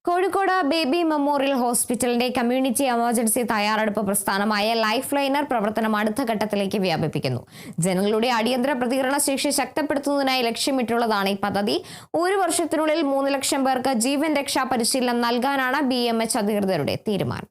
Kozhikode baby memorial ഹോസ്പിറ്റലിന്റെ community emergency തയ്യാറെടുപ്പ് പ്രസ്ഥാനമായ life liner പ്രവർത്തനം അടുത്ത ഘട്ടത്തിലേക്ക് വ്യാപിപ്പിക്കുന്നു. ജനങ്ങളുടെ അടിയന്തര പ്രതികരണ ശേഷി ശക്തിപ്പെടുത്തുന്നതിനായി ലക്ഷ്യമിട്ടുള്ളതാണ് ഈ പദ്ധതി. ഒരു വർഷത്തിനുള്ളിൽ 3 ലക്ഷം പേർക്ക് ജീവൻ രക്ഷാ പരിശീലനം നൽകാനാണ് BMH അധികൃതരുടെ തീരുമാനം.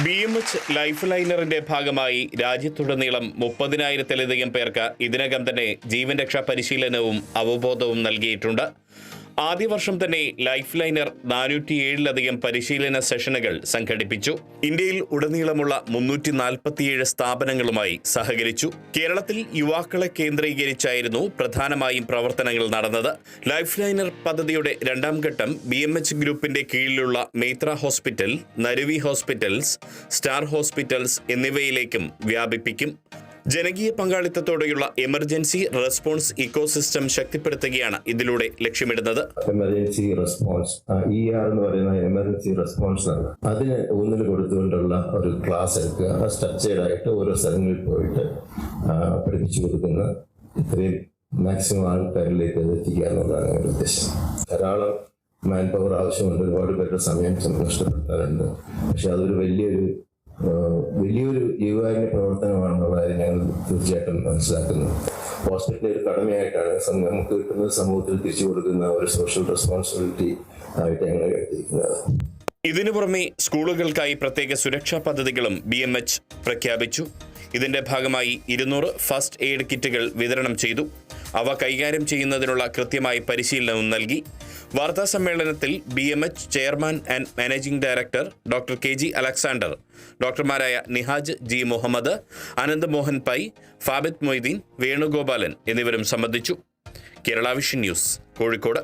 BMH ലൈഫ് ലൈനറിന്റെ ഭാഗമായി രാജ്യത്തുടനീളം 30,000-ത്തിലധികം പേർക്ക് ഇതിനകം തന്നെ ജീവൻ രക്ഷാ പരിശീലനവും അവബോധവും നൽകിയിട്ടുണ്ട്. ആദ്യ വർഷം തന്നെ ലൈഫ് ലൈനർ 407-ലധികം പരിശീലന സെഷനുകൾ സംഘടിപ്പിച്ചു. ഇന്ത്യയിൽ ഉടനീളമുള്ള 347 സ്ഥാപനങ്ങളുമായി സഹകരിച്ചു. കേരളത്തിൽ യുവാക്കളെ കേന്ദ്രീകരിച്ചായിരുന്നു പ്രധാനമായും പ്രവർത്തനങ്ങൾ നടന്നത്. ലൈഫ് ലൈനർ പദ്ധതിയുടെ രണ്ടാം ഘട്ടം BMH ഗ്രൂപ്പിന്റെ കീഴിലുള്ള Meitra hospital, Naruvi hospitals, star hospitals എന്നിവയിലേക്കും വ്യാപിപ്പിക്കും. ജനകീയ പങ്കാളിത്തത്തോടെയുള്ള എമർജൻസി റെസ്പോൺസ് ഇക്കോസിസ്റ്റം ശക്തിപ്പെടുത്തുകയാണ് ഇതിലൂടെ ലക്ഷ്യമിടുന്നത്. എമർജൻസി റെസ്പോൺസ് എന്ന് പറയുന്ന എമർജൻസി റെസ്പോൺസ് ആണ്. അതിന് ഊന്നൽ കൊടുത്തുകൊണ്ടുള്ള ഒരു ക്ലാസ് എടുക്കുക, സ്ട്രക്ചേർഡ് ആയിട്ട് ഓരോ സ്ഥലങ്ങളിൽ പോയിട്ട് പഠിപ്പിച്ചു കൊടുക്കുന്ന ഇത്രയും മാക്സിമം ആൾക്കാരിലേക്ക് എത്തിക്കുക എന്നുള്ളതാണ് ഒരു ഉദ്ദേശം. ധാരാളം മാൻ പവർ ആവശ്യമുണ്ട്, ഒരുപാട് പേരുടെ സമയം നഷ്ടപ്പെടുത്താറുണ്ട്. പക്ഷെ അതൊരു വലിയൊരു ജീവകാരുണ്യ പ്രവർത്തനമാണെന്നുള്ള കാര്യം ഞങ്ങൾ തീർച്ചയായിട്ടും മനസ്സിലാക്കുന്നു. ഹോസ്പിറ്റലിൽ ഒരു കടമയായിട്ടാണ് നമുക്ക് കിട്ടുന്നത്, സമൂഹത്തിൽ തിരിച്ചു കൊടുക്കുന്ന ഒരു സോഷ്യൽ റെസ്പോൺസിബിലിറ്റി ആയിട്ട് ഞങ്ങൾ കരുതിയിരിക്കുന്നത്. ഇതിനു പുറമെ സ്കൂളുകൾക്കായി പ്രത്യേക സുരക്ഷാ പദ്ധതികളും BMH പ്രഖ്യാപിച്ചു. ഇതിന്റെ ഭാഗമായി 200 ഫസ്റ്റ് എയ്ഡ് കിറ്റുകൾ വിതരണം ചെയ്തു. അവ കൈകാര്യം ചെയ്യുന്നതിനുള്ള കൃത്യമായ പരിശീലനവും നൽകി. വാർത്താ സമ്മേളനത്തിൽ BMH chairman and managing director doctor KG Alexander, ഡോക്ടർമാരായ നിഹാജ് G മുഹമ്മദ്, അനന്ത് മോഹൻ പൈ, ഫാബിത് മൊയ്തീൻ, വേണുഗോപാലൻ എന്നിവരും സംബന്ധിച്ചു. Kerala vision news, Kozhikode.